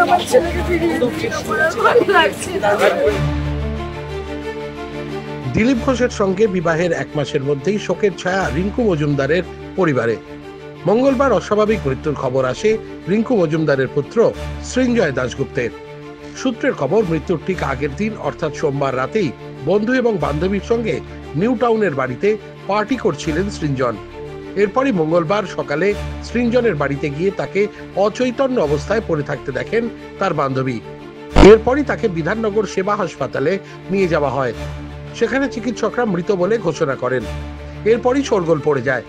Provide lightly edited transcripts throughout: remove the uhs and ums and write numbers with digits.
আমার ছেলেকে ফিরিয়ে দিন, আমার ভালো লাগছে না। দিলীপ ঘোষের সঙ্গে বিবাহের 1 মাসের মধ্যেই শোকের ছায়া রিঙ্কু মজুমদারের পরিবারে। মঙ্গলবার অস্বাভাবিক মৃত্যুর খবর আসে রিঙ্কু মজুমদারের পুত্র সৃঞ্জয় দাশগুপ্তের। সূত্রের খবর, মৃত্যুর ঠিক আগের দিন অর্থাৎ সোমবার রাতেই বন্ধু এবং বান্ধবীর সঙ্গে নিউ টাউনের বাড়িতে পার্টি করছিলেন সৃঞ্জন। এরপরই মঙ্গলবার সকালে সৃঞ্জনের বাড়িতে গিয়ে তাকে অচৈতন্য অবস্থায় পড়ে থাকতে দেখেন তার বান্ধবী। এরপরই তাকে বিধাননগর সেবা হাসপাতালে নিয়ে যাওয়া হয়। সেখানে চিকিৎসকরা মৃত বলে ঘোষণা করেন। এরপরই শোরগোল পড়ে যায়।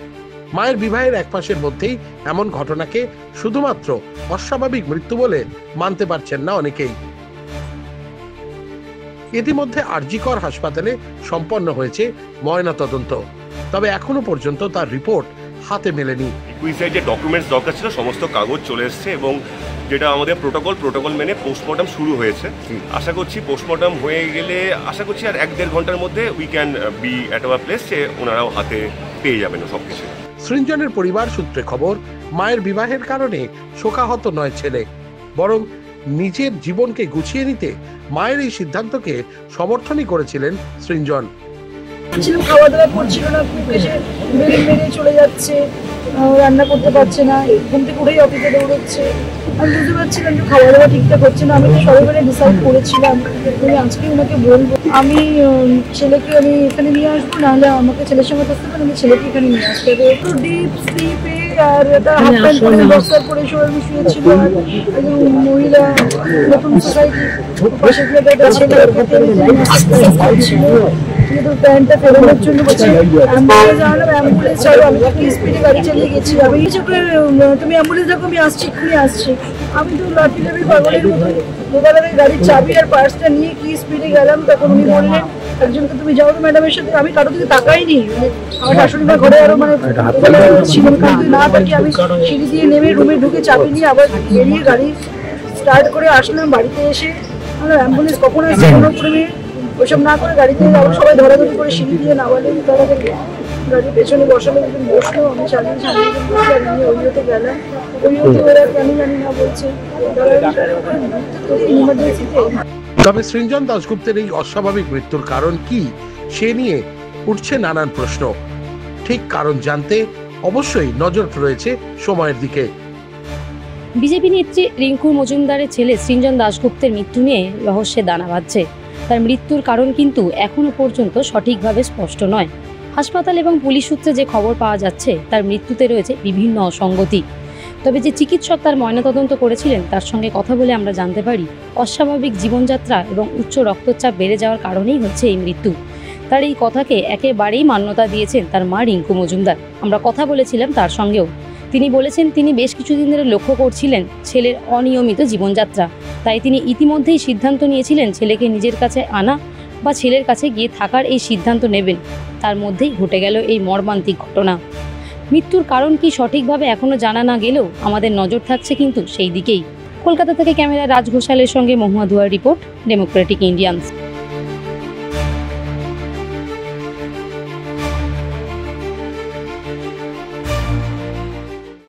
মায়ের বিবাহের 1 মাসের মধ্যেই এমন ঘটনাকে শুধুমাত্র অস্বাভাবিক মৃত্যু বলে মানতে পারছেন না অনেকেই। ইতিমধ্যে আরজিকর হাসপাতালে সম্পন্ন হয়েছে ময়নাতদন্ত, তবে এখনো পর্যন্ত তার রিপোর্ট হাতে মেলেনি। যে ডকুমেন্টস দরকার ছিল সমস্ত কাগজ চলে এসছে এবং যেটা আমাদের প্রোটোকল মেনে পোস্টমর্টম শুরু হয়েছে। আশা করছি পোস্টমর্টম হয়ে গেলে আশা করছি আর 1-1.5 ঘন্টার মধ্যে we can be at our place, যে ওনারাও হাতে পেয়ে যাবেন সবকিছু। সৃঞ্জনের পরিবার সূত্রে খবর, মায়ের বিবাহের কারণে শোকাহত নয় ছেলে, বরং নিজের জীবনকে গুছিয়ে নিতে মায়ের এই সিদ্ধান্তকে সমর্থনই করেছিলেন সৃঞ্জন। খাওয়া দাওয়া করছিল না, খুব এসে বেড়ে চলে যাচ্ছে, রান্না করতে পারছে না, ঘুম থেকে উঠেই অফিসে দৌড়চ্ছে। আমি বুঝতে পারছিলাম যে খাওয়া দাওয়া ঠিকঠাক হচ্ছে না। আমি তো সবাই ডিসাইড করেছিলাম আমি আজকে ওনাকে বলবো, আমি ছেলেকে আমি এখানে নিয়ে আসবো, নাহলে আমাকে ছেলের সঙ্গে থাকতে পারে, আমি ছেলেকে এখানে নিয়ে আসতে হবে। একটু ডিপ স্লিপে আর একটা হাফ প্যান্ট পরে বক্সার পরে শুয়েছিল। আর একজন মহিলা নতুন সোসাইটি পাশে গিয়ে একটা ছেলে ছিল, কিন্তু প্যান্টটা ফেরানোর জন্য বলছি অ্যাম্বুলেন্স আনলাম, অ্যাম্বুলেন্স ছাড়ো। আমি তো স্পিডে গাড়ি চালিয়ে গেছি। আমি তুমি অ্যাম্বুলেন্স দেখো, আমি আসছি, এক্ষুনি আসছি। আমি তো লাঠি লেবি পাগলের মতো দোকানের গাড়ির চাবি আর পার্সটা নিয়ে কি স্পিডে গেলাম। তখন উনি বললেন একজনকে, তুমি যাও তো ম্যাডামের সাথে। আমি কারো দিকে তাকাইনি, আমার শাশুড়ি মা ঘরে আরো ছিল, কিন্তু না তাকিয়ে আমি সিঁড়ি দিয়ে নেমে রুমে ঢুকে চাবি নিয়ে আবার বেরিয়ে গাড়ি স্টার্ট করে আসলাম। বাড়িতে এসে আমরা অ্যাম্বুলেন্স কখন আসছে কোনো ক্রমে ওইসব না করে গাড়িতে আবার সবাই ধরাধরি করে সিঁড়ি দিয়ে নামালে। তারা গাড়ির পেছনে বসালো, একজন বসলো, আমি চালিয়ে নিয়ে ওইতে গেলাম। ওইতে ওরা কেন জানি না বলছে ইমার্জেন্সিতে। তবে সৃঞ্জন দাশগুপ্তের এই অস্বাভাবিক মৃত্যুর কারণ কি, সে নিয়ে উঠছে নানান প্রশ্ন। ঠিক কারণ জানতে অবশ্যই নজর রয়েছে সময়ের দিকে। বিজেপি নেত্রী রিঙ্কু মজুমদারের ছেলে সৃঞ্জন দাশগুপ্তের মৃত্যু নিয়ে রহস্যে দানা বাঁধছে। তার মৃত্যুর কারণ কিন্তু এখনো পর্যন্ত সঠিকভাবে স্পষ্ট নয়। হাসপাতাল এবং পুলিশ সূত্রে যে খবর পাওয়া যাচ্ছে, তার মৃত্যুতে রয়েছে বিভিন্ন অসঙ্গতি। তবে যে চিকিৎসক তার ময়নাতদন্ত করেছিলেন, তার সঙ্গে কথা বলে আমরা জানতে পারি অস্বাভাবিক জীবনযাত্রা এবং উচ্চ রক্তচাপ বেড়ে যাওয়ার কারণেই হচ্ছে এই মৃত্যু। তার এই কথাকে একেবারেই মান্যতা দিয়েছেন তার মা রিঙ্কু মজুমদার। আমরা কথা বলেছিলাম তার সঙ্গেও। তিনি বলেছেন তিনি বেশ কিছুদিন ধরে লক্ষ্য করছিলেন ছেলের অনিয়মিত জীবনযাত্রা, তাই তিনি ইতিমধ্যেই সিদ্ধান্ত নিয়েছিলেন ছেলেকে নিজের কাছে আনা বা ছেলের কাছে গিয়ে থাকার এই সিদ্ধান্ত নেবেন। তার মধ্যেই ঘটে গেল এই মর্মান্তিক ঘটনা। মৃত্যুর কারণ কি সঠিকভাবে এখনো জানা না গেলেও আমাদের নজর থাকছে কিন্তু সেই দিকেই। কলকাতা থেকে ক্যামেরা রাজ ঘোষালের সঙ্গে মহুয়া দুয়ার রিপোর্ট, ডেমোক্রেটিক ইন্ডিয়ান্স।